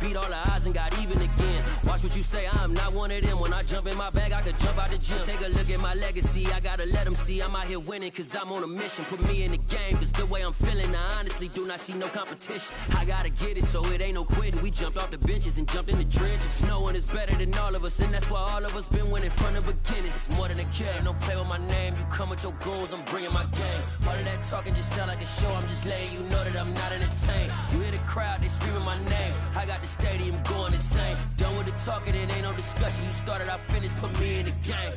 beat all the odds and got even again. Watch what you say, I'm not one of them. When I jump in my bag, I could jump out the gym. Take a look at my legacy, I gotta let them see I'm out here winning, cause I'm on a mission. Put me in the game, cause the way I'm feeling, I honestly do not see no competition. I gotta get it, so it ain't no quitting. We jumped off the benches and jumped in the trenches. No one is better than all of us, and that's why all of us been winning from the beginning. It's more than a game, don't play with my name. You come with your goons, I'm bringing my game. All of that talking just sound like a show, I'm just letting you know that I'm not entertained. You hear the crowd, they screaming my name. I got the stadium going insane. Done with the talking, it ain't no discussion. You started, I finished, put me in the game.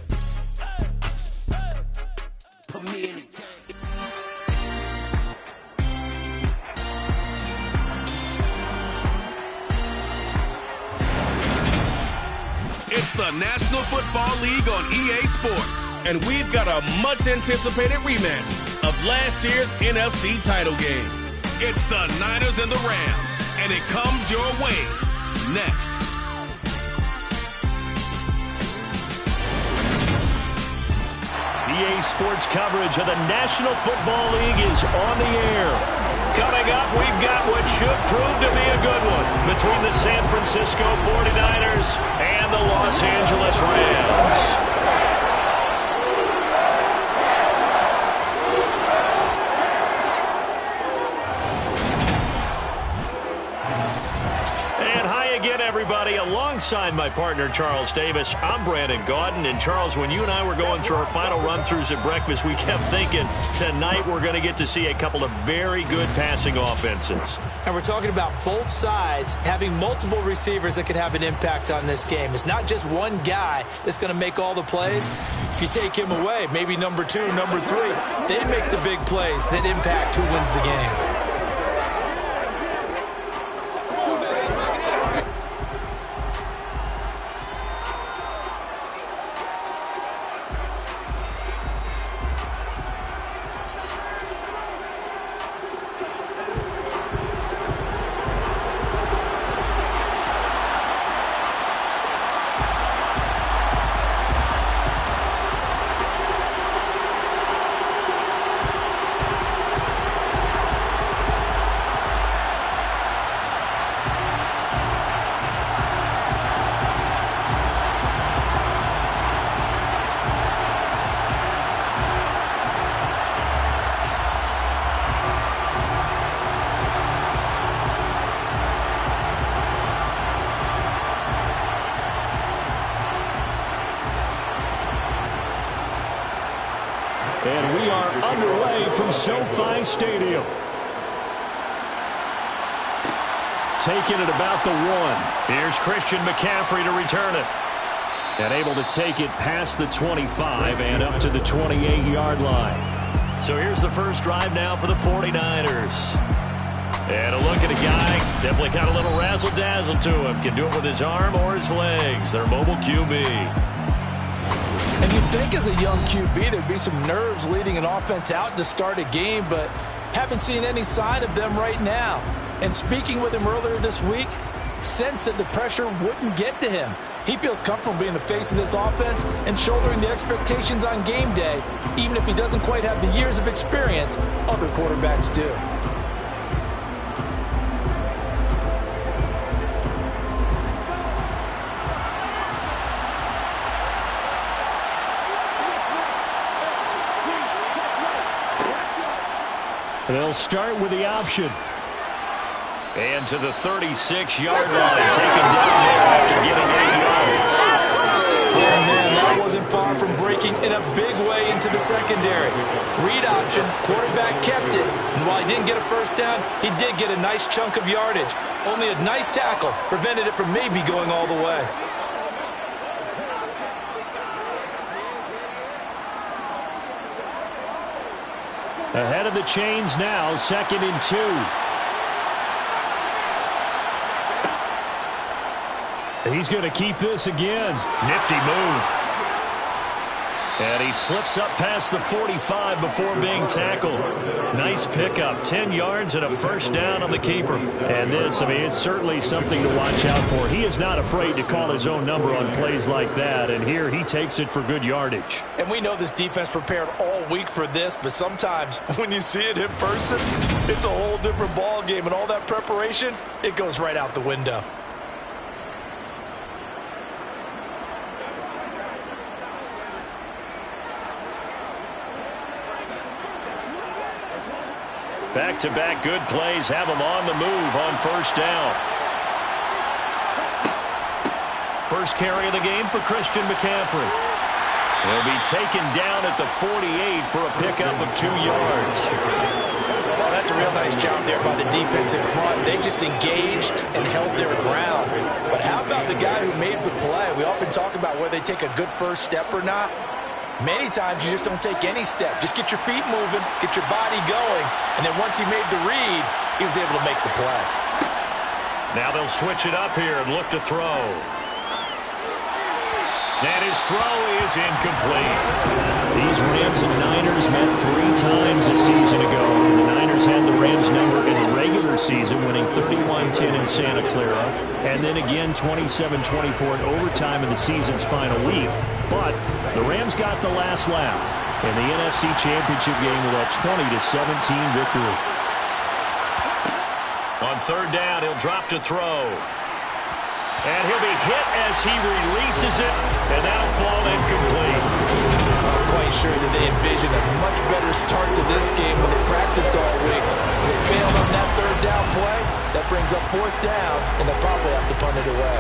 Put me in the game. It's the National Football League on EA Sports, and we've got a much-anticipated rematch of last year's NFC title game. It's the Niners and the Rams, and it comes your way next. EA Sports coverage of the National Football League is on the air. Coming up, we've got what should prove to be a good one between the San Francisco 49ers and the Los Angeles Rams. Everybody, alongside my partner Charles Davis, I'm Brandon Gaudin. And Charles, when you and I were going through our final run-throughs at breakfast, we kept thinking tonight we're going to get to see a couple of very good passing offenses. And we're talking about both sides having multiple receivers that could have an impact on this game. It's not just one guy that's going to make all the plays. If you take him away, maybe number 2, number 3, they make the big plays that impact who wins the game. And we are underway from SoFi Stadium. Taking it about the 1. Here's Christian McCaffrey to return it. And able to take it past the 25 and up to the 28-yard line. So here's the first drive now for the 49ers. And a look at a guy, definitely got a little razzle-dazzle to him. Can do it with his arm or his legs. Their mobile QB. And you'd think as a young QB there'd be some nerves leading an offense out to start a game, but haven't seen any sign of them right now. And speaking with him earlier this week, sensed that the pressure wouldn't get to him. He feels comfortable being the face of this offense and shouldering the expectations on game day, even if he doesn't quite have the years of experience other quarterbacks do. They'll start with the option. And to the 36-yard line, taken down there after getting 8 yards. Oh, man, that wasn't far from breaking in a big way into the secondary. Read option, quarterback kept it. And while he didn't get a first down, he did get a nice chunk of yardage. Only a nice tackle prevented it from maybe going all the way. Ahead of the chains now, 2nd and 2. He's going to keep this again. Nifty move. And he slips up past the 45 before being tackled. Nice pickup. 10 yards and a first down on the keeper. And this, I mean, it's certainly something to watch out for. He is not afraid to call his own number on plays like that. And here he takes it for good yardage. And we know this defense prepared all week for this, but sometimes when you see it in person, it's a whole different ball game. And all that preparation, it goes right out the window. Back-to-back good plays have them on the move on first down. First carry of the game for Christian McCaffrey. He'll be taken down at the 48 for a pickup of 2 yards. Well, that's a real nice job there by the defense in front. They just engaged and held their ground. But how about the guy who made the play? We often talk about whether they take a good first step or not. Many times you just don't take any step. Just get your feet moving, get your body going, and then once he made the read, he was able to make the play. Now they'll switch it up here and look to throw. And his throw is incomplete. These Rams and Niners met 3 times a season ago. The Niners had the Rams number in the regular season, winning 31-10 in Santa Clara, and then again 27-24 in overtime in the season's final week. But the Rams got the last laugh in the NFC Championship game with that 20-17 victory. On third down, he'll drop to throw. And he'll be hit as he releases it, and that'll fall incomplete. I'm quite sure that they envisioned a much better start to this game when they practiced all week. They failed on that third down play. That brings up fourth down, and they'll probably have to punt it away.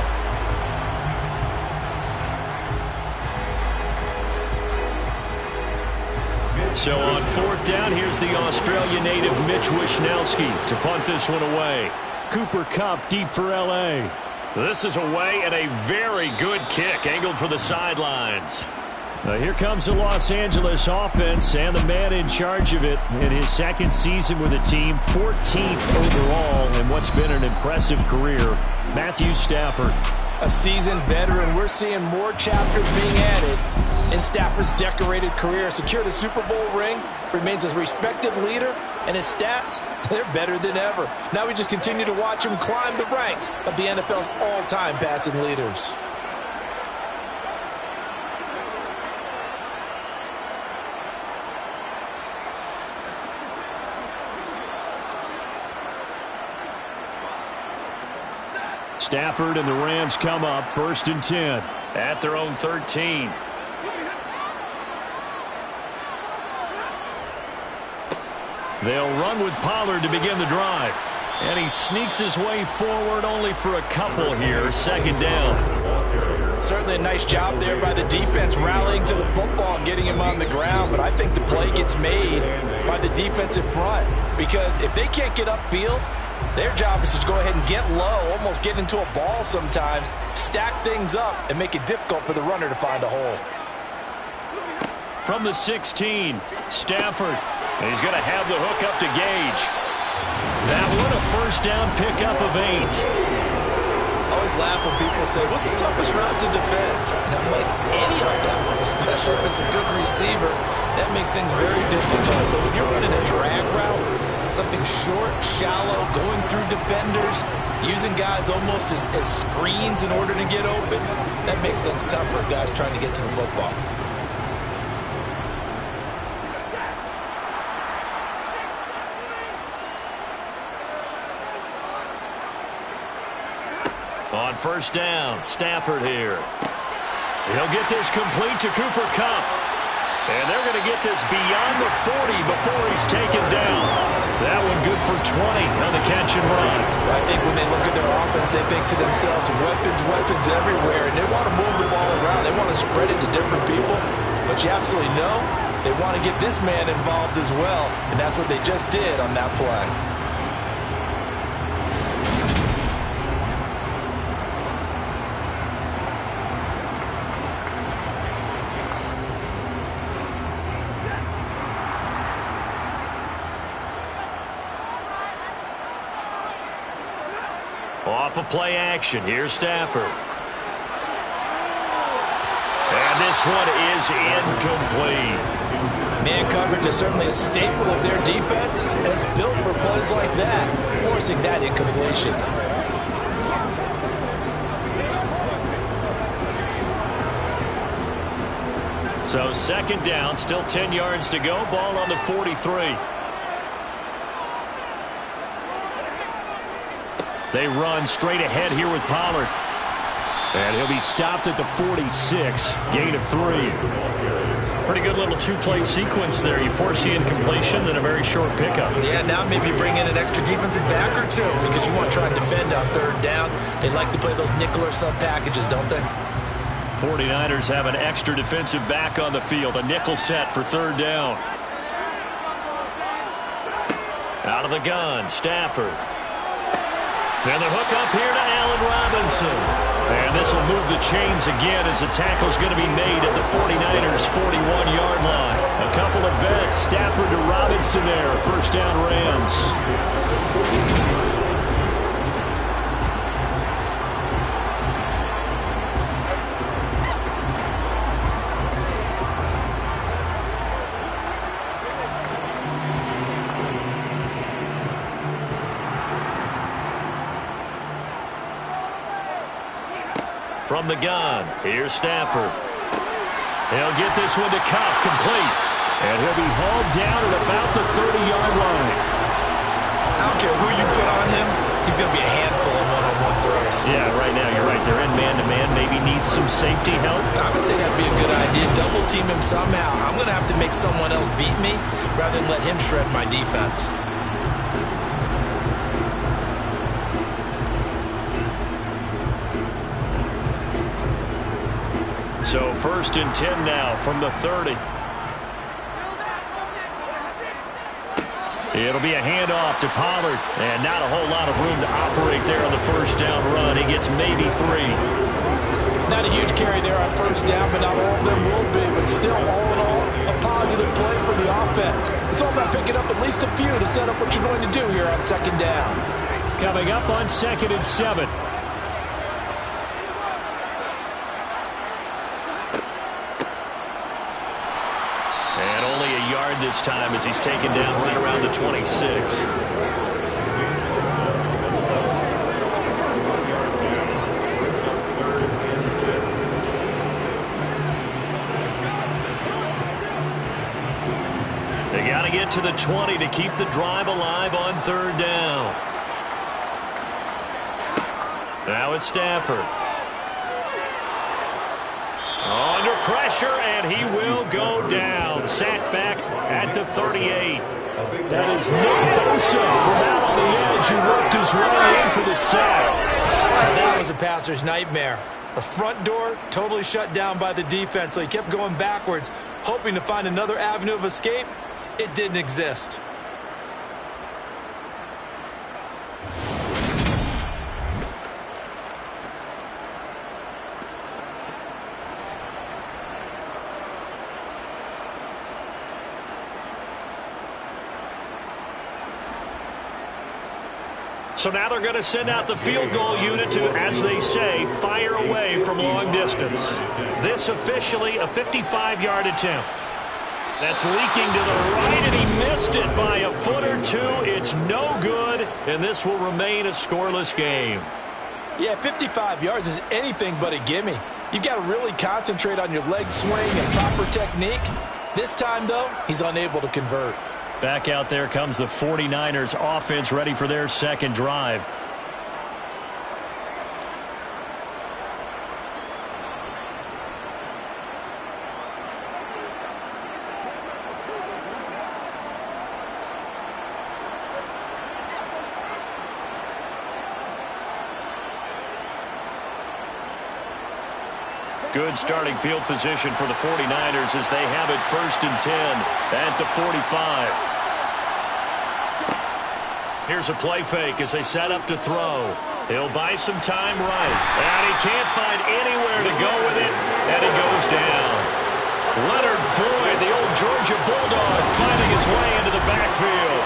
So on fourth down, here's the Australia native Mitch Wishnowsky to punt this one away. Cooper Kupp deep for L.A. This is away and a very good kick angled for the sidelines. Here comes the Los Angeles offense and the man in charge of it in his second season with the team, 14th overall in what's been an impressive career, Matthew Stafford. A seasoned veteran, we're seeing more chapters being added in Stafford's decorated career. Secured a Super Bowl ring, remains a respected leader, and his stats, they're better than ever. Now we just continue to watch him climb the ranks of the NFL's all-time passing leaders. Stafford and the Rams come up 1st and 10. At their own 13. They'll run with Pollard to begin the drive. And he sneaks his way forward only for a couple here. Second down. Certainly a nice job there by the defense rallying to the football and getting him on the ground. But I think the play gets made by the defensive front. Because if they can't get upfield, their job is to go ahead and get low, almost get into a ball sometimes, stack things up, and make it difficult for the runner to find a hole. From the 16, Stafford. And he's going to have the hook up to Gage. That one a first down pickup of 8. I always laugh when people say, what's the toughest route to defend? And I'm like, any of them, especially if it's a good receiver. That makes things very difficult. But when you're running a drag route, something short, shallow, going through defenders, using guys almost as screens in order to get open, that makes things tough for guys trying to get to the football. On first down, Stafford here. He'll get this complete to Cooper Kupp. And they're going to get this beyond the 40 before he's taken down. That one good for 20 on the catch and run. I think when they look at their offense, they think to themselves, weapons everywhere. And they want to move the ball around. They want to spread it to different people. But you absolutely know they want to get this man involved as well. And that's what they just did on that play. Off of play action, here's Stafford. And this one is incomplete. Man coverage is certainly a staple of their defense, and it's built for plays like that, forcing that incompletion. So second down, still 10 yards to go, ball on the 43. They run straight ahead here with Pollard. And he'll be stopped at the 46, gain of 3. Pretty good little two-play sequence there. You force the incompletion, then a very short pickup. Yeah, now maybe bring in an extra defensive back or two because you want to try and defend on third down. They like to play those nickel or sub packages, don't they? 49ers have an extra defensive back on the field. A nickel set for third down. Out of the gun, Stafford. And the hook up here to Allen Robinson. And this will move the chains again as the tackle's going to be made at the 49ers' 41-yard line. A couple of vets, Stafford to Robinson there. First down, Rams. From the gun, here's Stafford. He'll get this one to Kupp, complete. And he'll be hauled down at about the 30-yard line. I don't care who you put on him, he's going to be a handful of one-on-one throws. Yeah, right now you're right. They're in man-to-man. Maybe needs some safety help. I would say that'd be a good idea. Double team him somehow. I'm going to have to make someone else beat me rather than let him shred my defense. So 1st and 10 now from the 30. It'll be a handoff to Pollard. And not a whole lot of room to operate there on the first down run. He gets maybe 3. Not a huge carry there on first down, but not all of them will be. But still, all in all, a positive play for the offense. It's all about picking up at least a few to set up what you're going to do here on second down. Coming up on 2nd and 7. And only a yard this time as he's taken down right around the 26. They got to get to the 20 to keep the drive alive on third down. Now it's Stafford. Under pressure, and he will go down. Sacked back at the 38. That is Nick Bosa from out on the edge who worked his way in for the sack. That was a passer's nightmare. The front door totally shut down by the defense, so he kept going backwards, hoping to find another avenue of escape. It didn't exist. So now they're going to send out the field goal unit to, as they say, fire away from long distance. This officially a 55-yard attempt. That's leaking to the right, and he missed it by a foot or two. It's no good, and this will remain a scoreless game. Yeah, 55 yards is anything but a gimme. You've got to really concentrate on your leg swing and proper technique. This time, though, he's unable to convert. Back out there comes the 49ers offense ready for their second drive. Good starting field position for the 49ers as they have it 1st and 10 at the 45. Here's a play fake as they set up to throw. He'll buy some time right. And he can't find anywhere to go with it, and he goes down. Leonard Floyd, the old Georgia Bulldog, finding his way into the backfield.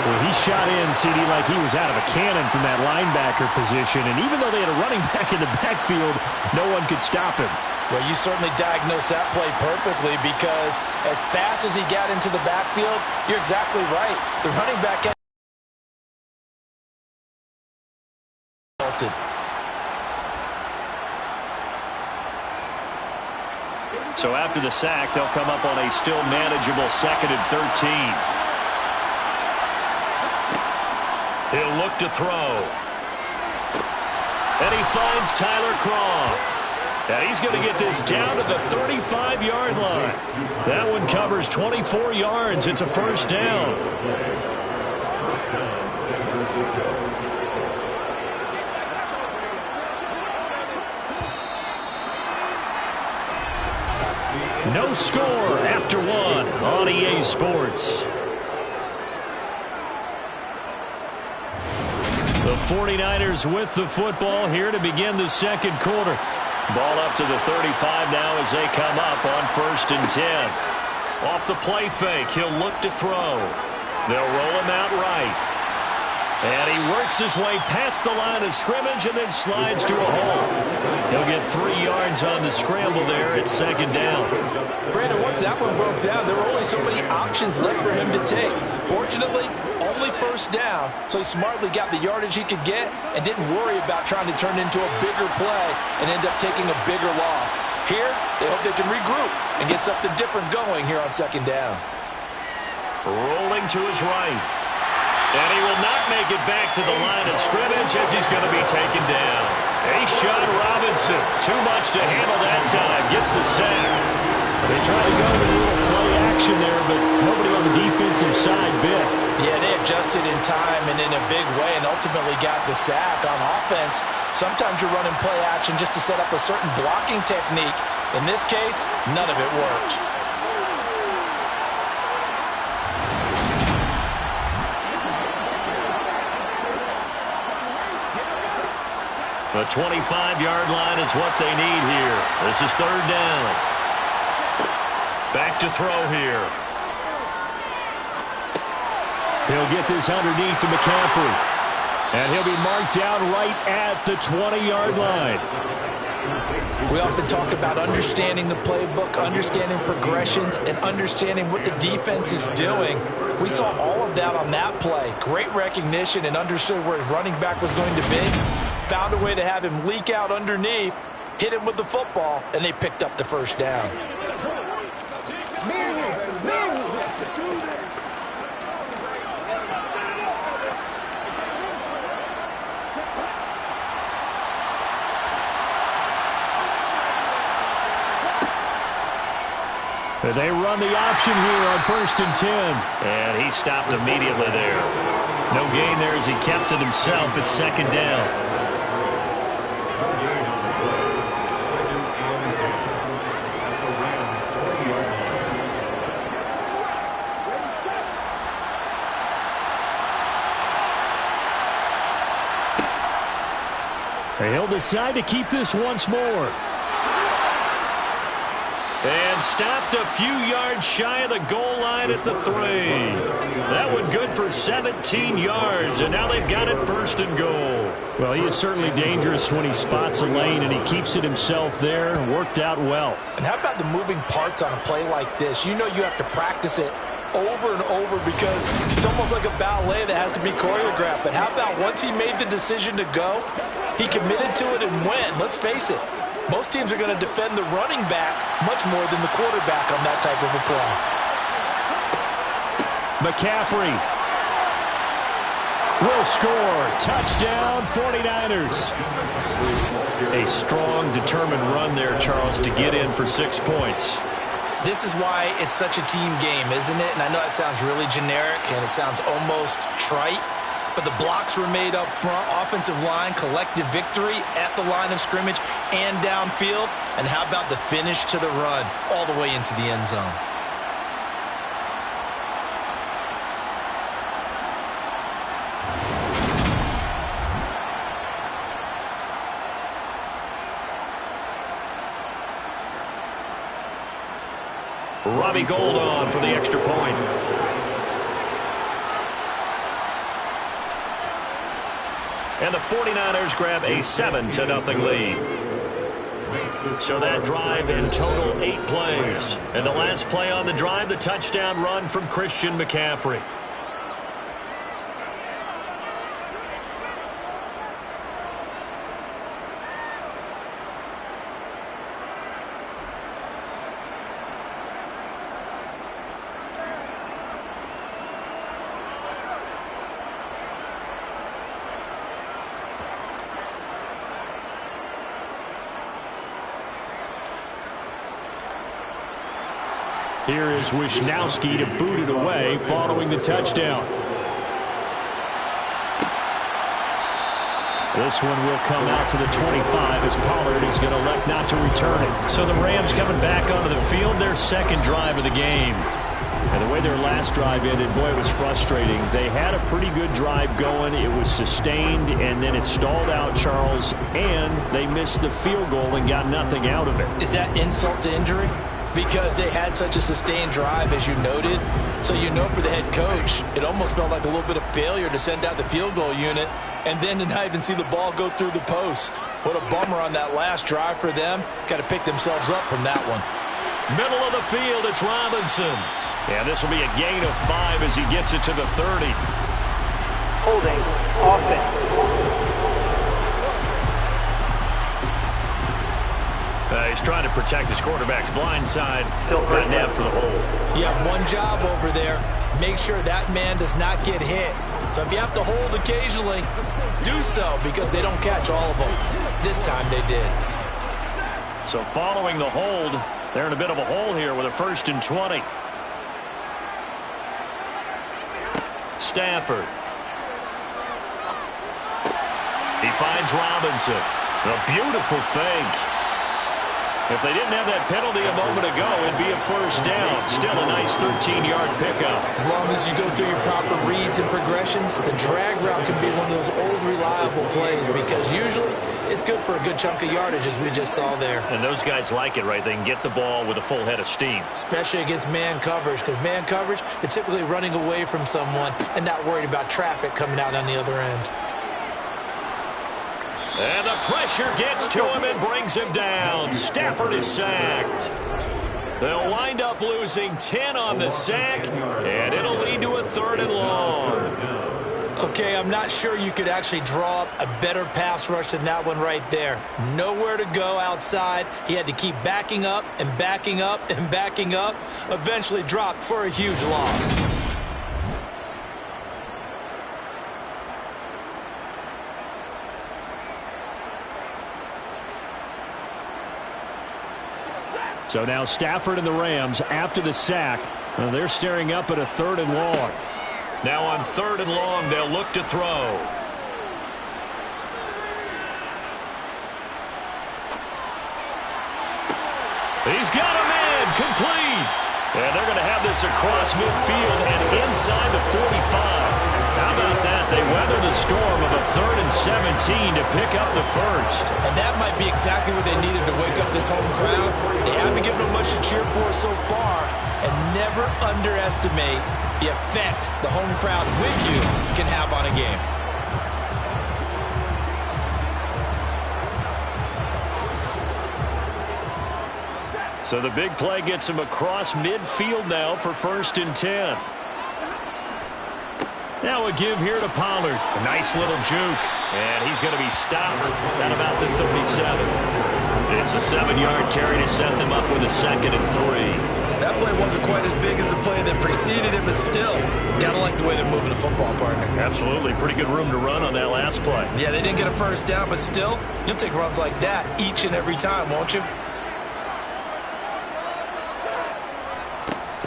Well, he shot in, CD, like he was out of a cannon from that linebacker position. And even though they had a running back in the backfield, no one could stop him. Well, you certainly diagnosed that play perfectly because as fast as he got into the backfield, you're exactly right. The running back had So after the sack, they'll come up on a still manageable 2nd and 13. He'll look to throw. And he finds Tyler Kroft. And he's going to get this down to the 35-yard line. That one covers 24 yards. It's a first down. No score after one on EA Sports. The 49ers with the football here to begin the second quarter. Ball up to the 35 now as they come up on 1st and 10. Off the play fake, he'll look to throw. They'll roll him out right. And he works his way past the line of scrimmage and then slides to a hole. He'll get 3 yards on the scramble there at 2nd down. Brandon, once that one broke down, there were only so many options left for him to take. Fortunately, only 1st down, so he smartly got the yardage he could get and didn't worry about trying to turn it into a bigger play and end up taking a bigger loss. Here, they hope they can regroup and get something different going here on 2nd down. Rolling to his right. And he will not make it back to the line of scrimmage as he's going to be taken down. A-Shot Robinson, too much to handle that time, gets the sack. They tried to go with a little play action there, but nobody on the defensive side bit. Yeah, they adjusted in time and in a big way and ultimately got the sack. On offense, sometimes you're running play action just to set up a certain blocking technique. In this case, none of it worked. The 25-yard line is what they need here. This is 3rd down. Back to throw here. He'll get this underneath to McCaffrey. And he'll be marked down right at the 20-yard line. We often talk about understanding the playbook, understanding progressions, and understanding what the defense is doing. We saw all of that on that play. Great recognition and understood where his running back was going to be. Found a way to have him leak out underneath, hit him with the football, and they picked up the 1st down. They run the option here on 1st and 10. And he stopped immediately there. No gain there as he kept it himself at 2nd down. He'll decide to keep this once more. And stopped a few yards shy of the goal line at the 3. That one good for 17 yards, and now they've got it 1st and goal. Well, he is certainly dangerous when he spots a lane, and he keeps it himself there. Worked out well. And how about the moving parts on a play like this? You know you have to practice it over and over because it's almost like a ballet that has to be choreographed. But how about once he made the decision to go, he committed to it and went. Let's face it. Most teams are going to defend the running back much more than the quarterback on that type of a play. McCaffrey will score. Touchdown, 49ers. A strong, determined run there, Charles, to get in for 6 points. This is why it's such a team game, isn't it? And I know that sounds really generic and it sounds almost trite. But the blocks were made up front, offensive line, collective victory at the line of scrimmage and downfield. And how about the finish to the run all the way into the end zone? Robbie Gould on for the extra point. And the 49ers grab a 7-0 lead. So that drive in total 8 plays. And the last play on the drive, the touchdown run from Christian McCaffrey. Here is Wisnowski to boot it away following the touchdown. This one will come out to the 25 as Pollard is going to elect not to return it. So the Rams coming back onto the field, their second drive of the game. And the way their last drive ended, boy, it was frustrating. They had a pretty good drive going. It was sustained, and then it stalled out, Charles, and they missed the field goal and got nothing out of it. Is that insult to injury? Because they had such a sustained drive, as you noted. So you know for the head coach, it almost felt like a little bit of failure to send out the field goal unit and then to not even see the ball go through the post. What a bummer on that last drive for them. Got to pick themselves up from that one. Middle of the field, it's Robinson. Yeah, this will be a gain of 5 as he gets it to the 30. Holding offense. He's trying to protect his quarterback's blind side. Got nabbed for the hold. You have one job over there. Make sure that man does not get hit. So if you have to hold occasionally, do so because they don't catch all of them. This time they did. So following the hold, they're in a bit of a hole here with a 1st and 20. Stafford. He finds Robinson. A beautiful fake. If they didn't have that penalty a moment ago, it'd be a 1st down. Still a nice 13-yard pickup. As long as you go through your proper reads and progressions, the drag route can be one of those old reliable plays because usually it's good for a good chunk of yardage, as we just saw there. And those guys like it, right? They can get the ball with a full head of steam. Especially against man coverage, because man coverage, they're typically running away from someone and not worried about traffic coming out on the other end. And the pressure gets to him and brings him down. Stafford is sacked. They'll wind up losing 10 on the sack, and it'll lead to a 3rd and long. Okay, I'm not sure you could actually draw up a better pass rush than that one right there. Nowhere to go outside. He had to keep backing up and backing up and backing up. Eventually dropped for a huge loss. So now Stafford and the Rams, after the sack, they're staring up at a 3rd and long. Now on 3rd and long, they'll look to throw. He's got a man, complete. And they're going to have this across midfield and inside the 45. How about that? They weather the storm of a 3rd and 17 to pick up the 1st. And that might be exactly what they needed to wake up this home crowd. They haven't given them much to cheer for so far. And never underestimate the effect the home crowd with you can have on a game. So the big play gets him across midfield now for 1st and 10. Now a give here to Pollard. A nice little juke. And he's going to be stopped at about the 37. It's a 7-yard carry to set them up with a 2nd and 3. That play wasn't quite as big as the play that preceded it, but still, gotta like the way they're moving the football, partner. Absolutely. Pretty good room to run on that last play. Yeah, they didn't get a 1st down, but still, you'll take runs like that each and every time, won't you?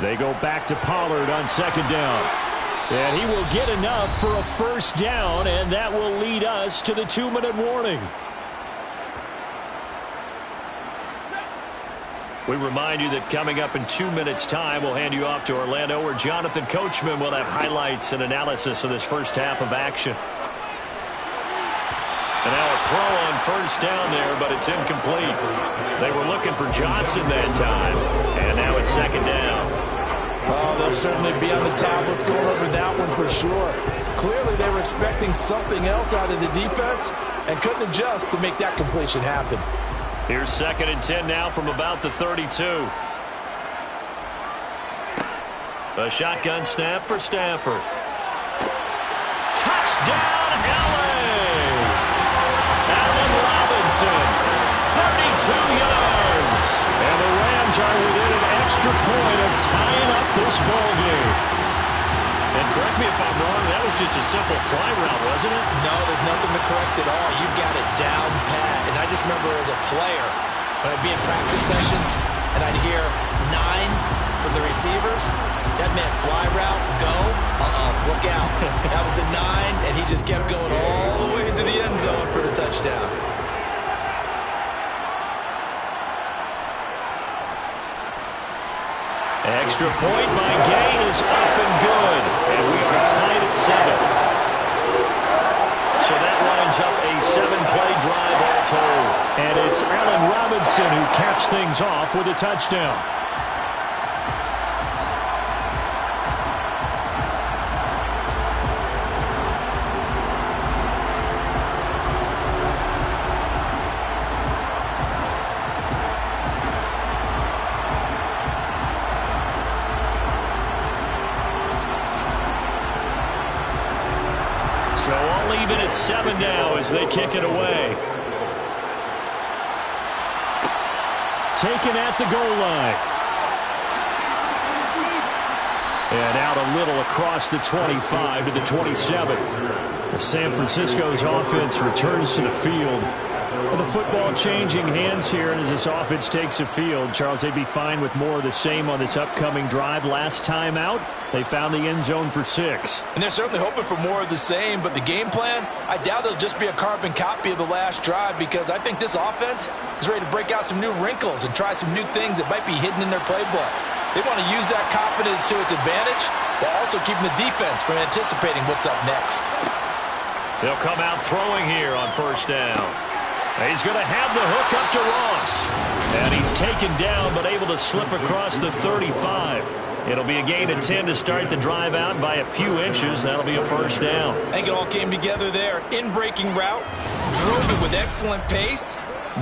They go back to Pollard on 2nd down. And he will get enough for a 1st down, and that will lead us to the 2-minute warning. We remind you that coming up in 2 minutes' time, we'll hand you off to Orlando, where Jonathan Coachman will have highlights and analysis of this first half of action. And now a throw on 1st down there, but it's incomplete. They were looking for Johnson that time, and now it's 2nd down. Oh, they'll certainly be on the tablets going over that one for sure. Clearly, they were expecting something else out of the defense and couldn't adjust to make that completion happen. Here's 2nd and 10 now from about the 32. A shotgun snap for Stafford. Touchdown, Allen! Allen Robinson, 32 yards. And the Rams are within an extra point of tying up this ball game. And correct me if I'm wrong, that was just a simple fly route, wasn't it? No, there's nothing to correct at all. You've got it down pat. And I just remember as a player, when I'd be in practice sessions, and I'd hear 9 from the receivers, that meant fly route, go, look out. That was the 9, and he just kept going all the way into the end zone for the touchdown. Extra point by Gay is up and good. And we are tied at 7. So that lines up a 7-play drive all told. And it's Allen Robinson who caps things off with a touchdown. So all even at 7 now as they kick it away. Taken at the goal line. And out a little across the 25 to the 27. San Francisco's offense returns to the field. Well, the football changing hands here, and as this offense takes the field, Charles, they'd be fine with more of the same on this upcoming drive. Last time out, they found the end zone for 6. And they're certainly hoping for more of the same, but the game plan, I doubt it'll just be a carbon copy of the last drive, because I think this offense is ready to break out some new wrinkles and try some new things that might be hidden in their playbook. They want to use that confidence to its advantage while also keeping the defense from anticipating what's up next. They'll come out throwing here on first down. He's going to have the hook up to Ross. And he's taken down but able to slip across the 35. It'll be a gain of 10 to start the drive out by a few inches. That'll be a first down. I think it all came together there. In-breaking route, drove it with excellent pace.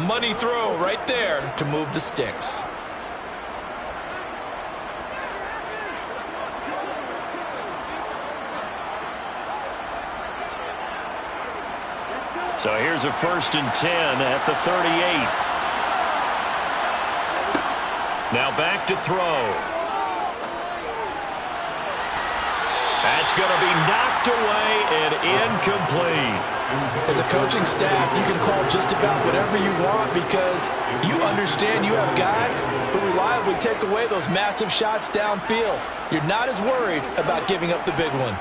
Money throw right there to move the sticks. So here's a 1st and 10 at the 38. Now back to throw. That's going to be knocked away and incomplete. As a coaching staff, you can call just about whatever you want because you understand you have guys who reliably take away those massive shots downfield. You're not as worried about giving up the big one.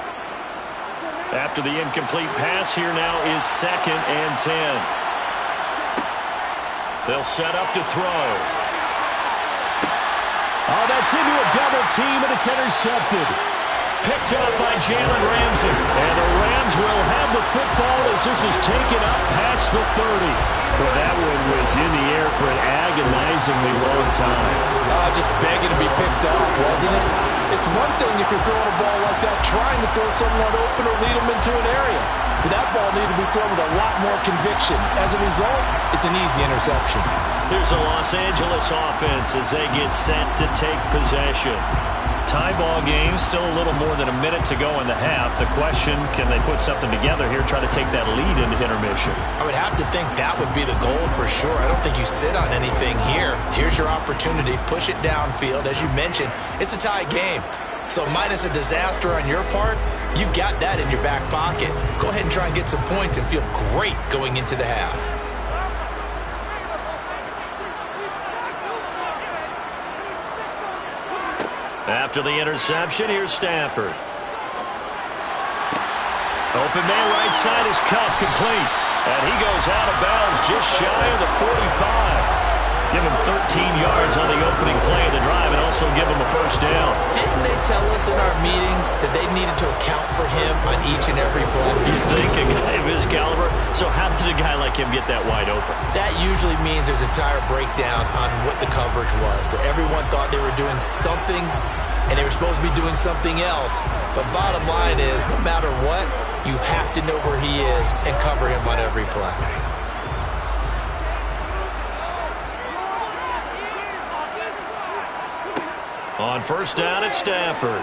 After the incomplete pass, here now is 2nd and 10. They'll set up to throw. Oh, that's into a double team, and it's intercepted. Picked up by Jalen Ramsey. And the Rams will have the football as this is taken up past the 30. Well, that one was in the air for an agonizingly long time. Just begging to be picked up, wasn't it? It's one thing if you're throwing a ball like that, trying to throw someone open or lead them into an area. But that ball needed to be thrown with a lot more conviction. As a result, it's an easy interception. Here's a Los Angeles offense as they get set to take possession. Tie ball game, still a little more than a minute to go in the half. The question, can they put something together here, try to take that lead into intermission? I would have to think that would be the goal for sure. I don't think you sit on anything here. Here's your opportunity. Push it downfield. As you mentioned, it's a tie game. So minus a disaster on your part, you've got that in your back pocket. Go ahead and try and get some points and feel great going into the half. After the interception, here's Stafford. Open man right side is Cup, complete. And he goes out of bounds just shy of the 45. Give him 13 yards on the opening play of the drive and also give him a first down. Didn't they tell us in our meetings that they needed to account for him on each and every play? You think a guy of his caliber? So how does a guy like him get that wide open? That usually means there's a entire breakdown on what the coverage was. That everyone thought they were doing something and they were supposed to be doing something else. But bottom line is, no matter what, you have to know where he is and cover him on every play. On first down, it's Stafford.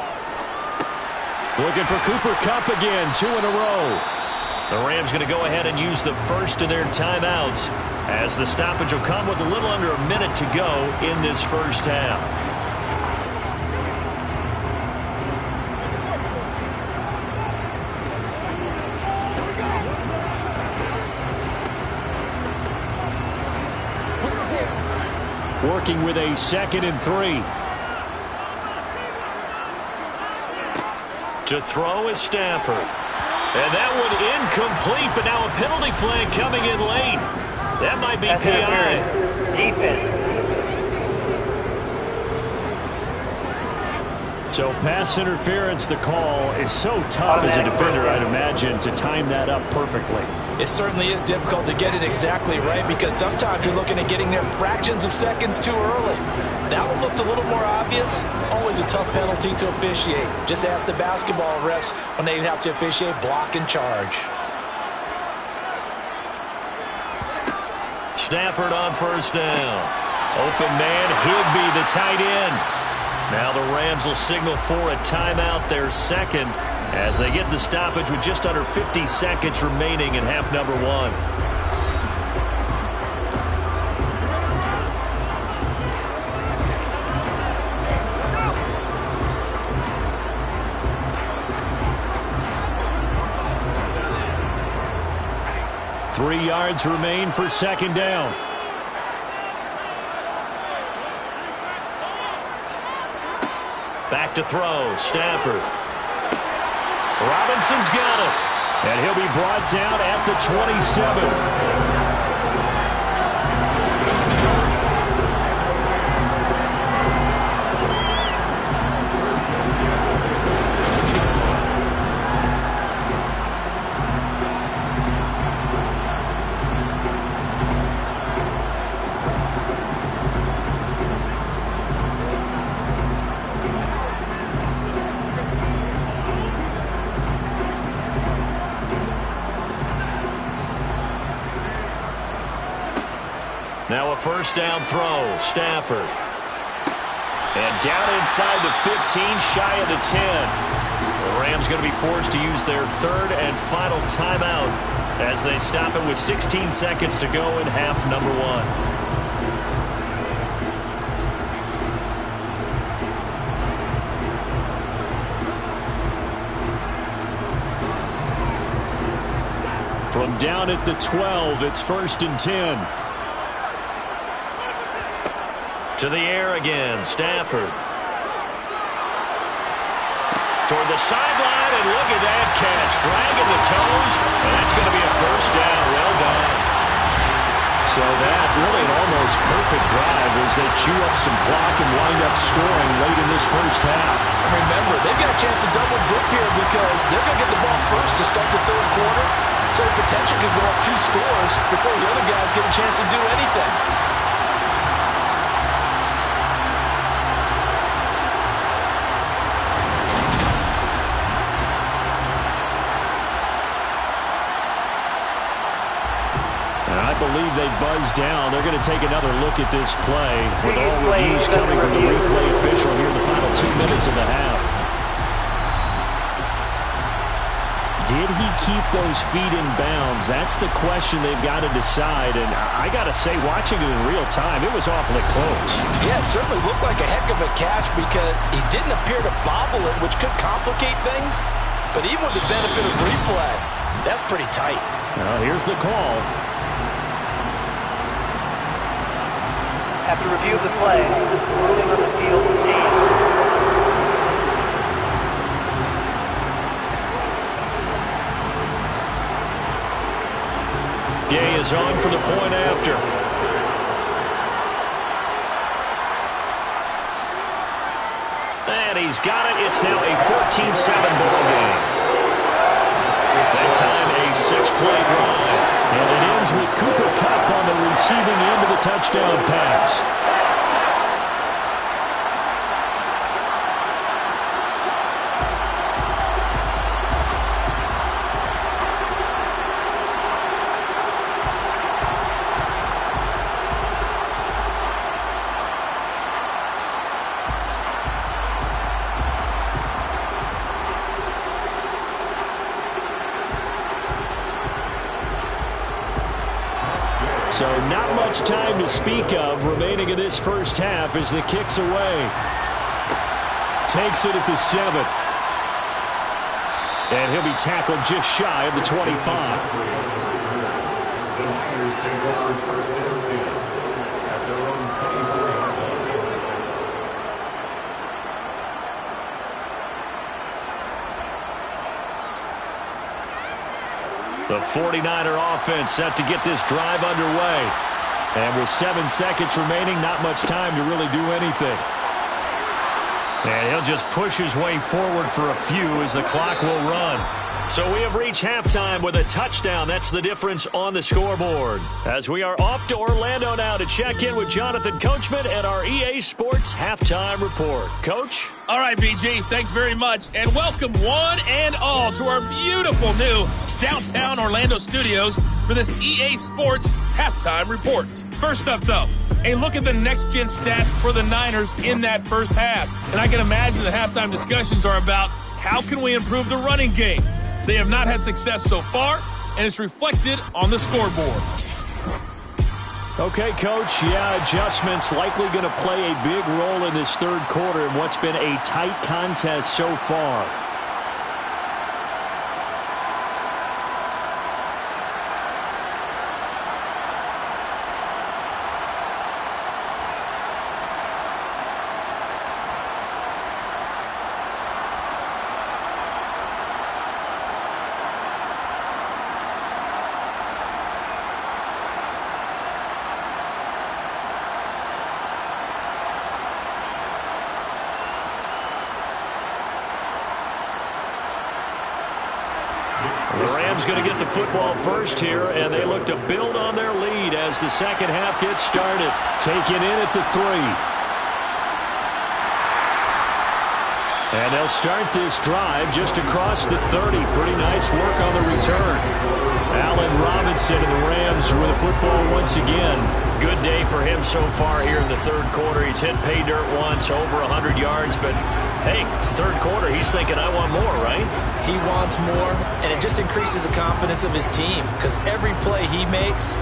Looking for Cooper Kupp again, 2 in a row. The Rams going to go ahead and use the first of their timeouts as the stoppage will come with a little under a minute to go in this first half. working with a 2nd and 3. To throw is Stafford. And that one incomplete, but now a penalty flag coming in late. That might be PI. Defense. So pass interference, the call is so tough as a defender, I'd imagine, to time that up perfectly. It certainly is difficult to get it exactly right because sometimes you're looking at getting there fractions of seconds too early. That one looked a little more obvious. Always a tough penalty to officiate. Just ask the basketball refs when they have to officiate block and charge. Stafford on first down. Open man, Higbee, the tight end. Now the Rams will signal for a timeout, their second, as they get the stoppage with just under 50 seconds remaining in half number 1. Three yards remain for second down. Back to throw, Stafford. Robinson's got it. And he'll be brought down at the 27. Now a first down throw, Stafford. And down inside the 15, shy of the 10. The Rams going to be forced to use their third and final timeout as they stop it with 16 seconds to go in half number 1. From down at the 12, it's 1st and 10. To the air again, Stafford. Toward the sideline, and look at that catch. Dragging the toes, and that's going to be a first down. Well done. So that really an almost perfect drive as they chew up some clock and wind up scoring late in this first half. Remember, they've got a chance to double dip here because they're going to get the ball first to start the third quarter. So the potential could go up 2 scores before the other guys get a chance to do anything. I believe they buzzed down. They're going to take another look at this play with all reviews coming from the replay official here in the final 2 minutes of the half. Did he keep those feet in bounds? That's the question they've got to decide. And I got to say, watching it in real time, it was awfully close. Yeah, it certainly looked like a heck of a catch because he didn't appear to bobble it, which could complicate things. But even with the benefit of replay, that's pretty tight. Well, here's the call. After review of the play, ruling on the field stands. Gay is on for the point after. And he's got it. It's now a 14-7 ball game. That time a 6-play drive. And it ends with Cooper Kupp on the receiving end of the touchdown pass. So not much time to speak of remaining in this first half as the kick's away. Takes it at the 7. And he'll be tackled just shy of the 25. The 49er offense set to get this drive underway. And with 7 seconds remaining, not much time to really do anything. And he'll just push his way forward for a few as the clock will run. So we have reached halftime with a touchdown. That's the difference on the scoreboard. As we are off to Orlando now to check in with Jonathan Coachman and our EA Sports Halftime Report. Coach? All right, BG, thanks very much. And welcome one and all to our beautiful new downtown Orlando studios for this EA Sports Halftime Report. First up, though, a look at the next-gen stats for the Niners in that first half. And I can imagine the halftime discussions are about how can we improve the running game. They have not had success so far, and it's reflected on the scoreboard. Okay, Coach, adjustments likely going to play a big role in this third quarter in what's been a tight contest so far. The Rams going to get the football first here, and they look to build on their lead as the second half gets started. Taken in at the 3. And they'll start this drive just across the 30. Pretty nice work on the return. Allen Robinson and the Rams with the football once again. Good day for him so far here in the third quarter. He's hit pay dirt once, over 100 yards, but hey, it's the third quarter. He's thinking, I want more, right? He wants more, and it just increases the confidence of his team because every play he makes,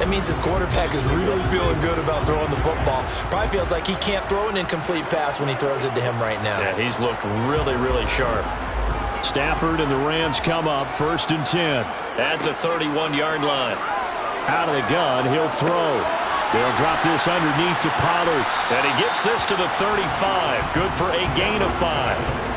that means his quarterback is really feeling good about throwing the football. Probably feels like he can't throw an incomplete pass when he throws it to him right now. Yeah, he's looked really, really sharp. Stafford and the Rams come up 1st and 10. At the 31-yard line. Out of the gun, he'll throw. They'll drop this underneath to Pollard. And he gets this to the 35. Good for a gain of 5.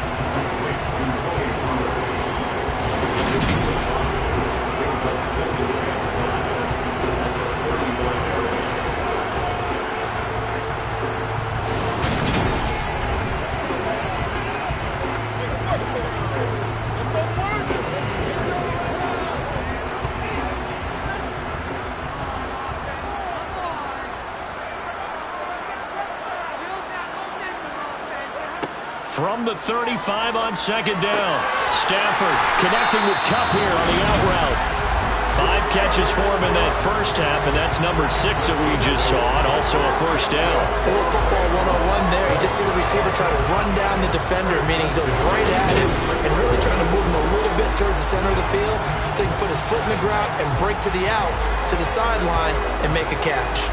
From the 35 on second down. Stafford connecting with Kupp here on the out route. 5 catches for him in that first half, and that's number 6 that we just saw, and also a first down. A little football 101 there. You just see the receiver try to run down the defender, meaning he goes right at him and really trying to move him a little bit towards the center of the field so he can put his foot in the ground and break to the out, to the sideline, and make a catch.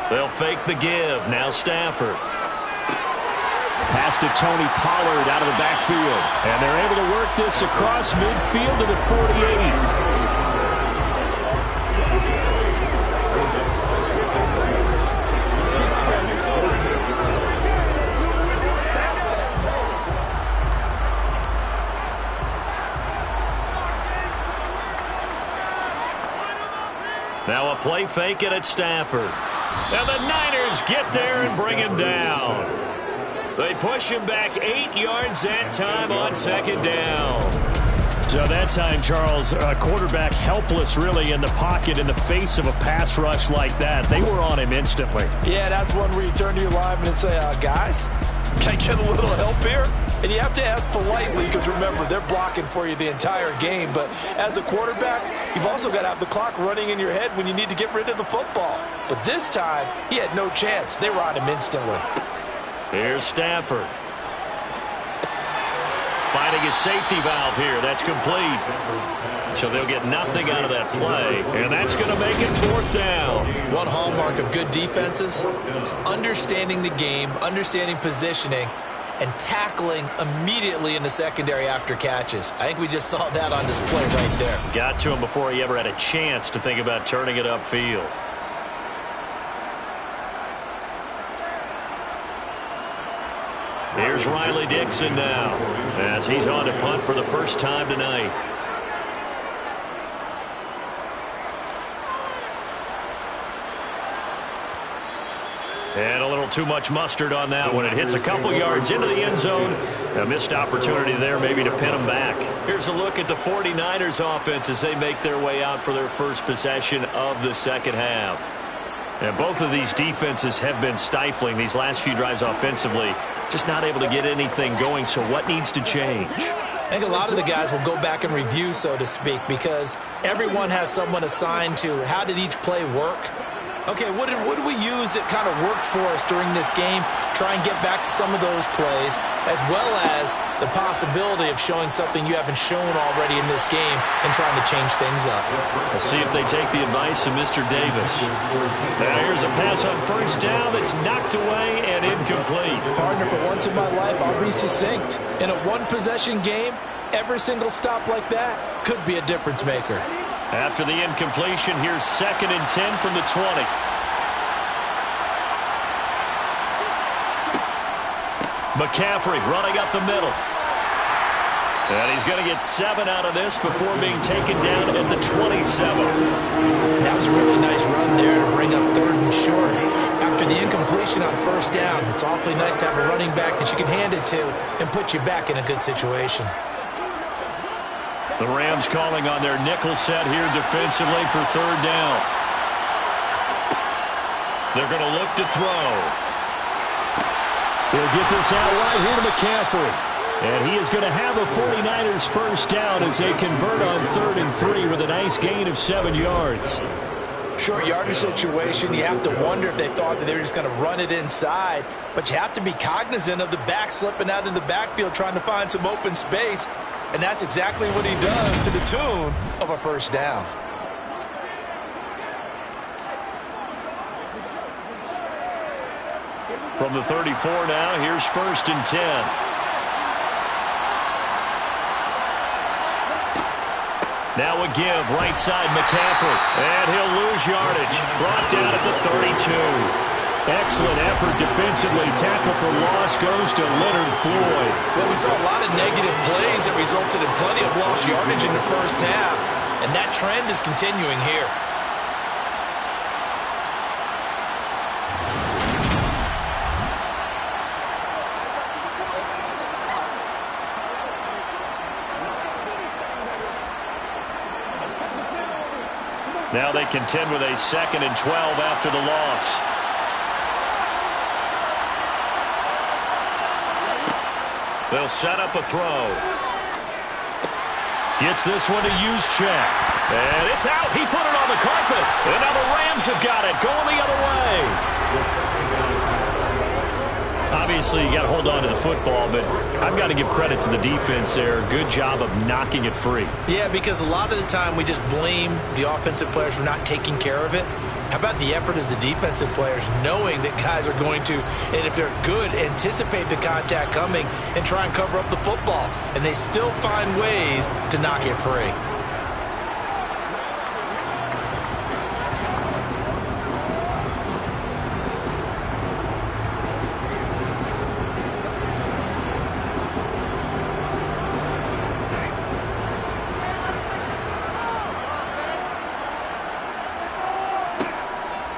They'll fake the give. Now Stafford. Pass to Tony Pollard out of the backfield. And they're able to work this across midfield to the 48. Now a play fake it at Stafford. And the Niners get there and bring him down. They push him back 8 yards that time on second down. So that time, Charles, quarterback helpless really in the pocket in the face of a pass rush like that. They were on him instantly. Yeah, that's one where you turn to your lineman and say, guys, can I get a little help here? And you have to ask politely because, remember, they're blocking for you the entire game. But as a quarterback, you've also got to have the clock running in your head when you need to get rid of the football. But this time, he had no chance. They were on him instantly. Here's Stafford. Finding his safety valve here. That's complete. So they'll get nothing out of that play. And that's going to make it 4th down. One hallmark of good defenses is understanding the game, understanding positioning, and tackling immediately in the secondary after catches. I think we just saw that on display right there. Got to him before he ever had a chance to think about turning it upfield. Here's Riley Dixon now as he's on to punt for the first time tonight. And a little too much mustard on that one. It hits a couple yards into the end zone. A missed opportunity there maybe to pin them back. Here's a look at the 49ers offense as they make their way out for their first possession of the second half. And both of these defenses have been stifling these last few drives offensively. Just not able to get anything going. So what needs to change? I think a lot of the guys will go back and review, so to speak, because everyone has someone assigned to how did each play work. Okay, what did we use that kind of worked for us during this game? Try and get back to some of those plays, as well as the possibility of showing something you haven't shown already in this game and trying to change things up. We'll see if they take the advice of Mr. Davis. Now here's a pass on first down that's knocked away and incomplete. Partner, for once in my life, I'll be succinct. In a one-possession game, every single stop like that could be a difference maker. After the incompletion, here's 2nd and 10 from the 20. McCaffrey running up the middle. And he's going to get 7 out of this before being taken down at the 27. That was a really nice run there to bring up 3rd and short. After the incompletion on first down, it's awfully nice to have a running back that you can hand it to and put you back in a good situation. The Rams calling on their nickel set here defensively for 3rd down. They're going to look to throw. He'll get this out right here to McCaffrey. And he is going to have a 49ers first down as they convert on 3rd and 3 with a nice gain of 7 yards. Short yardage situation, you have to wonder if they thought that they were just going to run it inside. But you have to be cognizant of the back slipping out of the backfield trying to find some open space. And that's exactly what he does to the tune of a first down. From the 34 now, here's 1st and 10. Now a give, right side McCaffrey. And he'll lose yardage. Brought down at the 32. Excellent effort defensively. Tackle for loss goes to Leonard Floyd. Well, we saw a lot of negative plays that resulted in plenty of lost yardage in the first half. And that trend is continuing here. Now they contend with a 2nd and 12 after the loss. They'll set up a throw. Gets this one to Juszczyk. And it's out. He put it on the carpet. And now the Rams have got it. Going the other way. Obviously, you got to hold on to the football, but I've got to give credit to the defense there. Good job of knocking it free. Yeah, because a lot of the time we just blame the offensive players for not taking care of it. How about the effort of the defensive players knowing that guys are going to, and if they're good, anticipate the contact coming and try and cover up the football. And they still find ways to knock it free.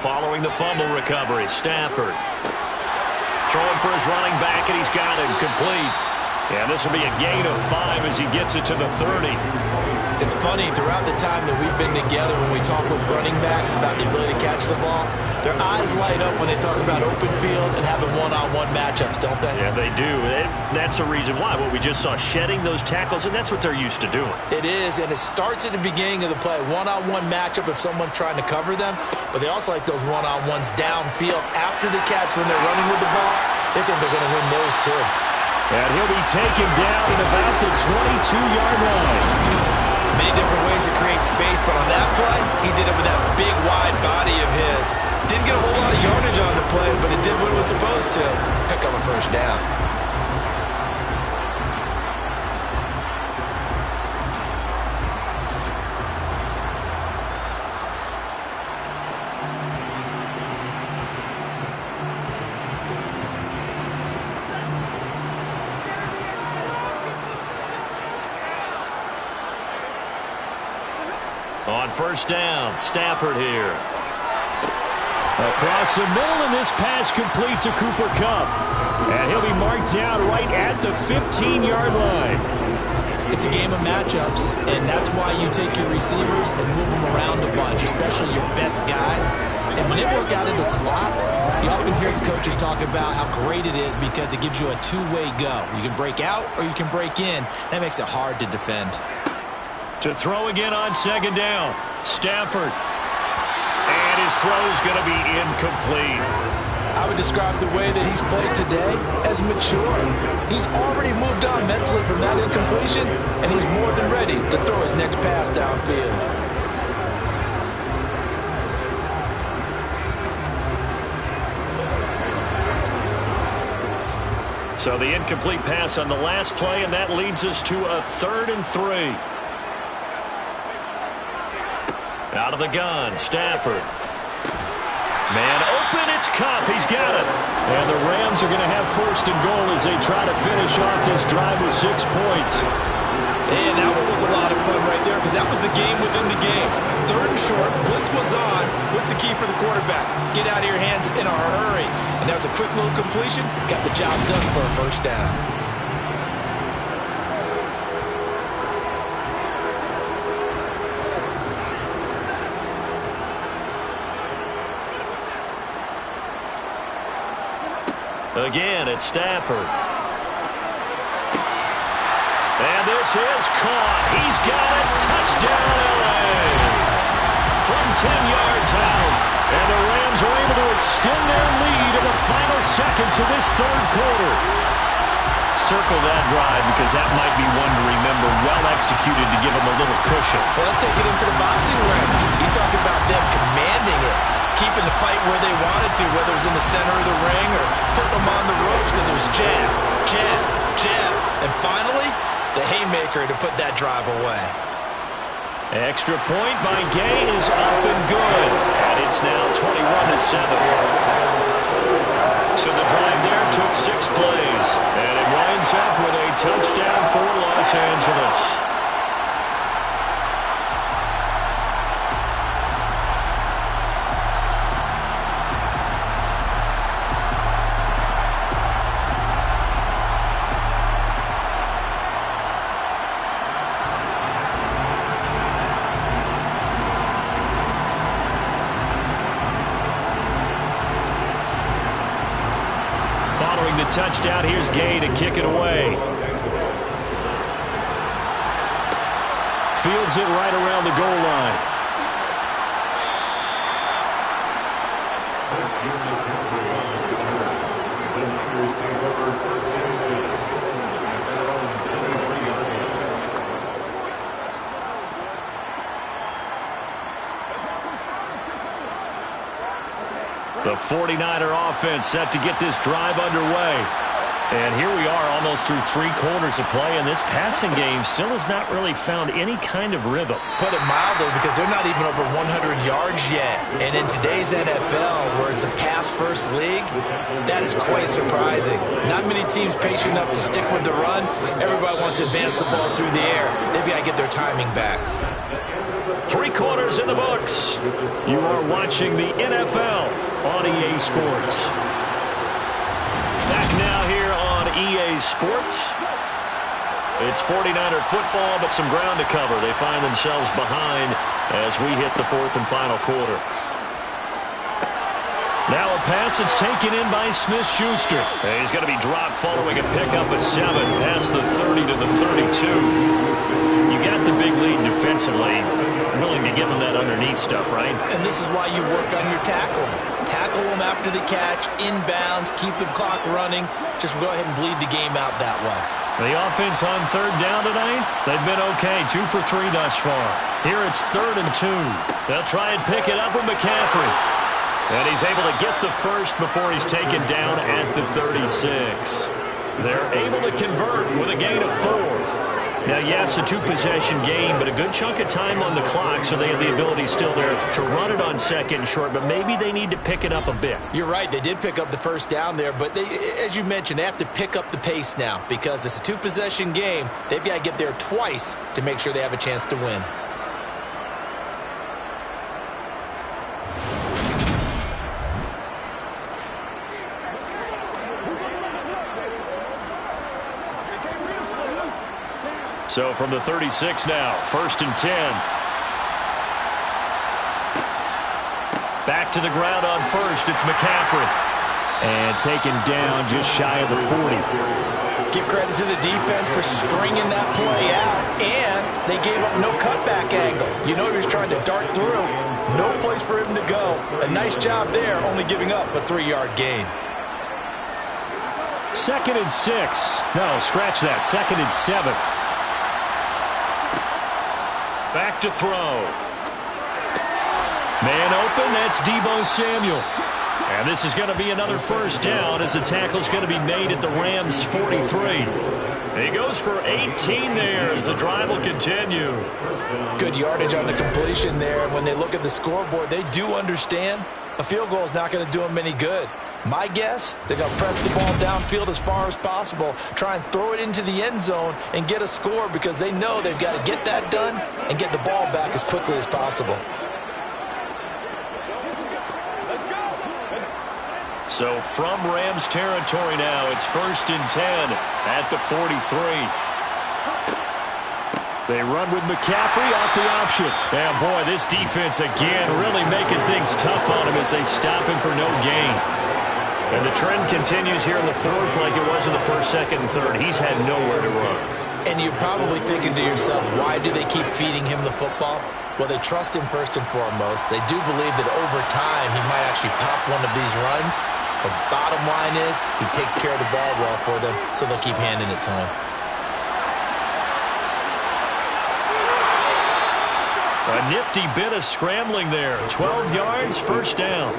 Following the fumble recovery, Stafford throwing for his running back, and he's got it complete. And this will be a gain of 5 as he gets it to the 30. It's funny, throughout the time that we've been together, when we talk with running backs about the ability to catch the ball, their eyes light up when they talk about open field and having one-on-one matchups, don't they? Yeah, they do. That's the reason why. What we just saw, shedding those tackles, and that's what they're used to doing. It is, and it starts at the beginning of the play. One-on-one matchup if someone's trying to cover them, but they also like those one-on-ones downfield after the catch when they're running with the ball. They think they're going to win those too. And he'll be taken down at about the 22-yard line. Many different ways to create space, but on that play, he did it with that big, wide body of his. Didn't get a whole lot of yardage on the play, but it did what it was supposed to. Pick up a first down. On first down, Stafford here. Across the middle, and this pass complete to Cooper Kupp. And he'll be marked down right at the 15-yard line. It's a game of matchups, and that's why you take your receivers and move them around a bunch, especially your best guys. And when they work out in the slot, you often hear the coaches talk about how great it is because it gives you a two-way go. You can break out or you can break in. That makes it hard to defend. To throw again on second down, Stafford. And his throw's going to be incomplete. I would describe the way that he's played today as mature. He's already moved on mentally from that incompletion, and he's more than ready to throw his next pass downfield. So the incomplete pass on the last play, and that leads us to a 3rd and 3. Out of the gun, Stafford. Man open, it's Kupp. He's got it. And the Rams are going to have 1st and goal as they try to finish off this drive with 6 points. And that one was a lot of fun right there because that was the game within the game. 3rd and short, blitz was on. What's the key for the quarterback? Get out of your hands in a hurry. And that was a quick little completion. Got the job done for a 1st down. Again, it's Stafford. And this is caught. He's got it. Touchdown, L.A. From 10 yards out. And the Rams are able to extend their lead in the final seconds of this 3rd quarter. Circle that drive because that might be one to remember. Well executed to give them a little cushion. Well, let's take it into the boxing ring. You talk about them commanding it, keeping the fight where they wanted to, whether it was in the center of the ring or putting them on the ropes because it was jab, jab, jab. And finally, the haymaker to put that drive away. Extra point by Gay is up and good. And it's now 21-7. So the drive there took 6 plays. And it winds up with a touchdown for Los Angeles. Following the touchdown, here's Gay to kick it away. Fields it right around the goal line. The 49er offense set to get this drive underway. And here we are almost through 3 quarters of play, and this passing game still has not really found any kind of rhythm. Put it mildly, because they're not even over 100 yards yet. And in today's NFL, where it's a pass-first league, that is quite surprising. Not many teams patient enough to stick with the run. Everybody wants to advance the ball through the air. They've got to get their timing back. 3 quarters in the books. You are watching the NFL on EA Sports. Back now here on EA Sports. It's 49er football, but some ground to cover. They find themselves behind as we hit the 4th and final quarter. Now a pass that's taken in by Smith-Schuster. He's going to be dropped following a pickup of 7 past the 30 to the 32. You got the big lead defensively. Willing to give them that underneath stuff, right? And this is why you work on your tackling. Tackle them after the catch, inbounds, keep the clock running. Just go ahead and bleed the game out that way. The offense on 3rd down tonight, they've been okay. 2 for 3 thus far. Here it's 3rd and 2. They'll try and pick it up with McCaffrey. And he's able to get the first before he's taken down at the 36. They're able to convert with a gain of 4. Now, yes, a 2-possession game, but a good chunk of time on the clock, so they have the ability still there to run it on 2nd and short, but maybe they need to pick it up a bit. You're right. They did pick up the first down there, but they, as you mentioned, they have to pick up the pace now because it's a 2-possession game. They've got to get there twice to make sure they have a chance to win. So from the 36 now, 1st and 10. Back to the ground on first. It's McCaffrey. And taken down just shy of the 40. Give credit to the defense for stringing that play out, and they gave up no cutback angle. You know he was trying to dart through. No place for him to go. A nice job there, only giving up a 3-yard gain. 2nd and 6. No, scratch that. 2nd and 7. Back to throw. Man open, that's Deebo Samuel. And this is going to be another 1st down as the tackle's going to be made at the Rams' 43. He goes for 18 there as the drive will continue. Good yardage on the completion there. When they look at the scoreboard, they do understand a field goal is not going to do them any good. My guess, they're going to press the ball downfield as far as possible, try and throw it into the end zone and get a score because they know they've got to get that done and get the ball back as quickly as possible. So from Rams territory now, it's 1st and 10 at the 43. They run with McCaffrey off the option. And boy, this defense again really making things tough on him as they stop him for no gain. And the trend continues here in the 4th like it was in the 1st, 2nd, and 3rd. He's had nowhere to run. And you're probably thinking to yourself, why do they keep feeding him the football? Well, they trust him first and foremost. They do believe that over time he might actually pop one of these runs. The bottom line is he takes care of the ball well for them, so they'll keep handing it to him. A nifty bit of scrambling there. 12 yards, 1st down.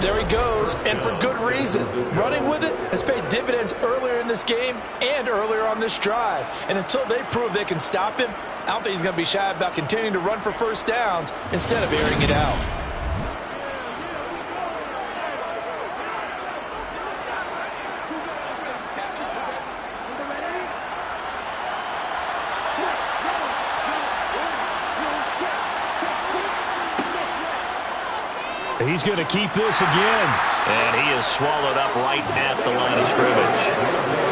There he goes, and for good reason. Running with it has paid dividends earlier in this game and earlier on this drive. And until they prove they can stop him, I don't think he's going to be shy about continuing to run for 1st downs instead of airing it out. He's going to keep this again. And he is swallowed up right at the line of scrimmage.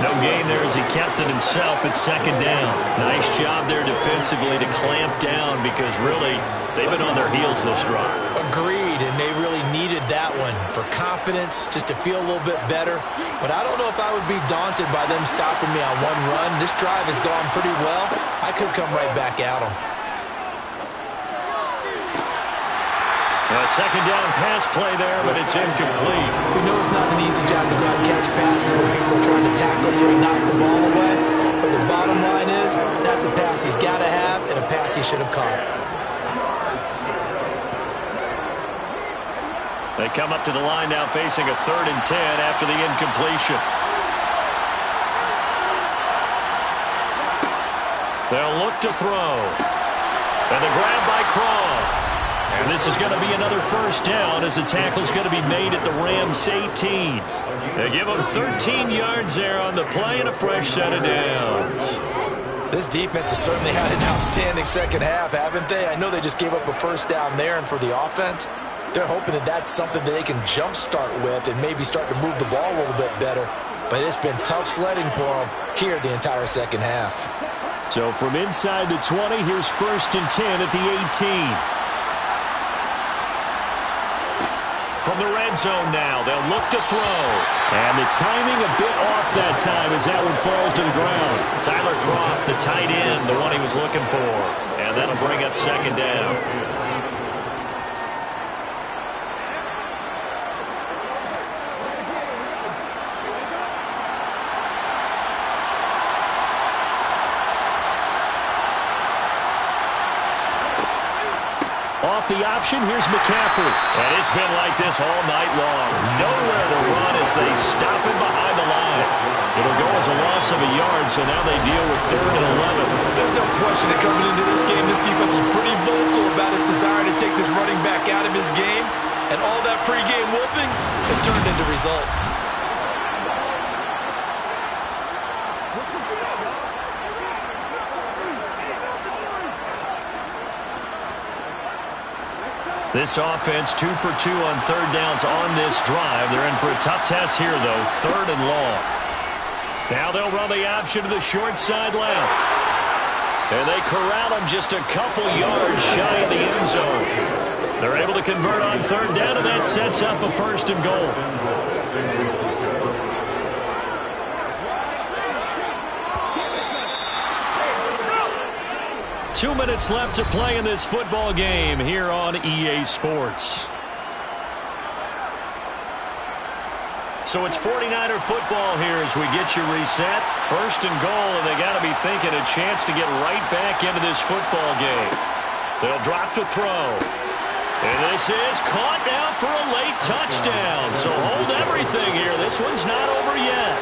No gain there as he kept it himself at 2nd down. Nice job there defensively to clamp down because really they've been on their heels this drive. Agreed, and they really needed that one for confidence, just to feel a little bit better. But I don't know if I would be daunted by them stopping me on one run. This drive has gone pretty well. I could come right back at them. A 2nd down pass play there, but it's incomplete. We know it's not an easy job to go out and catch passes when people are trying to tackle you and knock the ball away. But the bottom line is, that's a pass he's got to have and a pass he should have caught. They come up to the line now facing a 3rd and 10 after the incompletion. They'll look to throw. And the grab by Croft. And this is going to be another 1st down as the tackle's going to be made at the Rams' 18. They give them 13 yards there on the play and a fresh set of downs. This defense has certainly had an outstanding 2nd half, haven't they? I know they just gave up a 1st down there, and for the offense, they're hoping that that's something that they can jumpstart with and maybe start to move the ball a little bit better. But it's been tough sledding for them here the entire 2nd half. So from inside the 20, here's 1st and 10 at the 18. From the red zone now, they'll look to throw. And the timing a bit off that time as that one falls to the ground. Tyler Croft, the tight end, the one he was looking for. And that'll bring up 2nd down. Off the option, here's McCaffrey. And it's been like this all night long. Nowhere to run as they stop him behind the line. It'll go as a loss of a yard, so now they deal with 3rd and 11. There's no question that coming into this game, this defense is pretty vocal about its desire to take this running back out of his game. And all that pregame wolfing has turned into results. This offense 2 for 2 on 3rd downs on this drive. They're in for a tough test here, though. 3rd and long. Now they'll run the option to the short side left. And they corral him just a couple yards shy of the end zone. They're able to convert on third down, and that sets up a 1st and goal. Two minutes left to play in this football game here on EA Sports. So it's 49er football here as we get you reset. 1st and goal, and they got to be thinking a chance to get right back into this football game. They'll drop to throw. And this is caught now for a late touchdown. So hold everything here. This one's not over yet.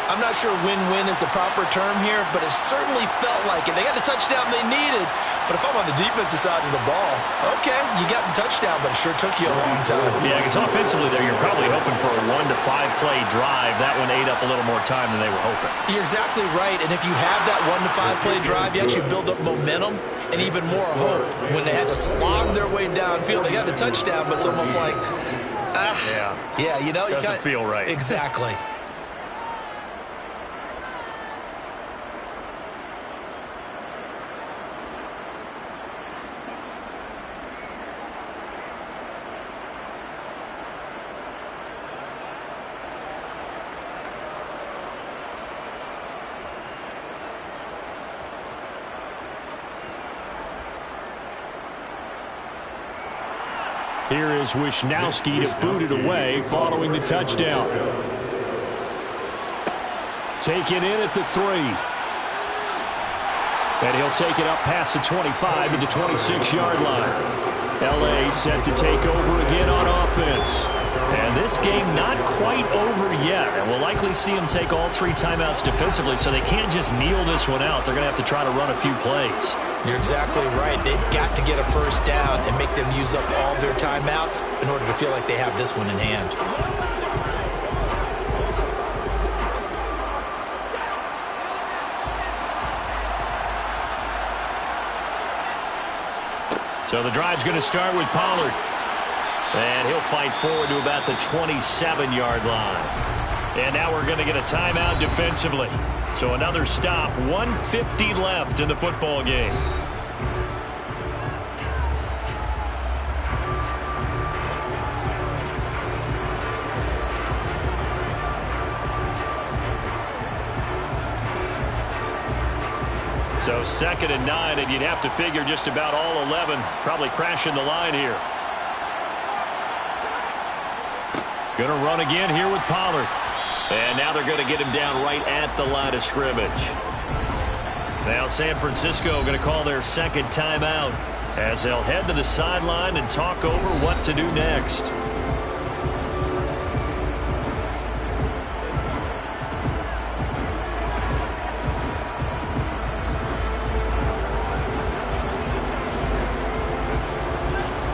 I'm not sure win-win is the proper term here, but it certainly felt like it. They got the touchdown they needed, but if I'm on the defensive side of the ball, okay, you got the touchdown, but it sure took you a long time. Yeah, because offensively there, you're probably hoping for a 1 to 5 play drive. That one ate up a little more time than they were hoping. You're exactly right, and if you have that 1 to 5 play drive, you actually build up momentum and even more hope. When they had to slog their way downfield, they got the touchdown, but it's almost like, yeah, you know, doesn't feel right. Exactly. Here is Wisnowski to boot it away following the touchdown. Taken in at the 3. And he'll take it up past the 25 to the 26-yard line. L.A. set to take over again on offense. And this game not quite over yet. And we'll likely see them take all 3 timeouts defensively, so they can't just kneel this one out. They're going to have to try to run a few plays. You're exactly right. They've got to get a 1st down and make them use up all their timeouts in order to feel like they have this one in hand. So the drive's going to start with Pollard. And he'll fight forward to about the 27-yard line. And now we're going to get a timeout defensively. So another stop, 1:50 left in the football game. So 2nd and 9, and you'd have to figure just about all 11 probably crashing the line here. Going to run again here with Pollard. And now they're going to get him down right at the line of scrimmage. Now San Francisco going to call their 2nd timeout as they'll head to the sideline and talk over what to do next.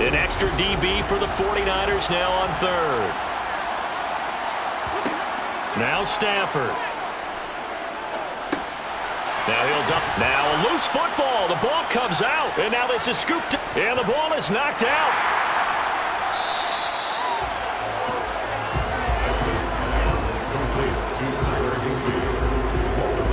An extra DB for the 49ers now on 3rd. Now Stafford. Now he'll dump. Now a loose football. The ball comes out. And now this is scooped. And the ball is knocked out.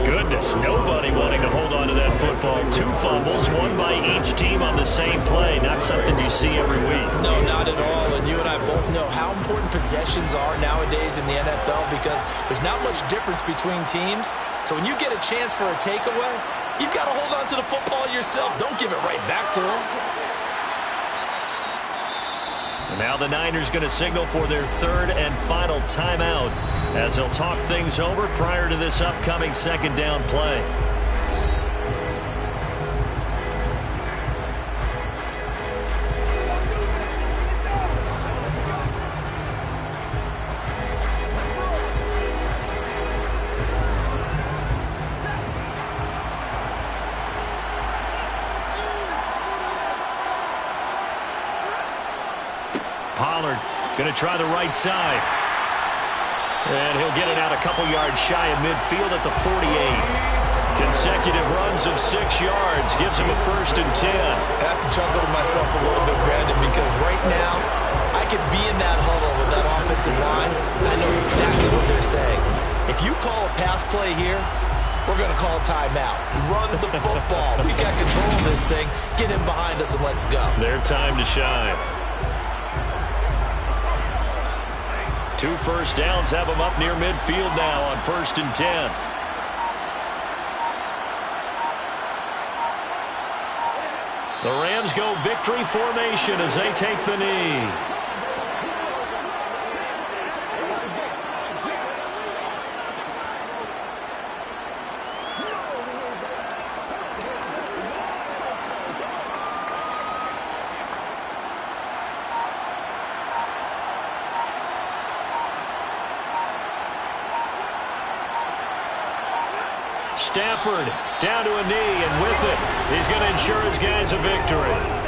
Goodness, nobody wanting to hold on to that football. 2 fumbles, 1 by each team on the same play. Not something you see every week. No, not at all. And you and I both know how important possessions are nowadays in the NFL because there's not much difference between teams. So when you get a chance for a takeaway, you've got to hold on to the football yourself. Don't give it right back to them. And now the Niners going to signal for their 3rd and final timeout as they'll talk things over prior to this upcoming 2nd down play. Pollard going to try the right side. And he'll get it out a couple yards shy of midfield at the 48. Consecutive runs of 6 yards gives him a 1st and 10. I have to chuckle to myself a little bit, Brandon, because right now I could be in that huddle with that offensive line, and I know exactly what they're saying. If you call a pass play here, we're going to call a timeout. Run the football. We got control of this thing. Get him behind us and let's go. Their time to shine. 2 first downs have them up near midfield now on 1st and 10. The Rams go victory formation as they take the knee. Stafford down to a knee, and with it, he's going to ensure his guys a victory.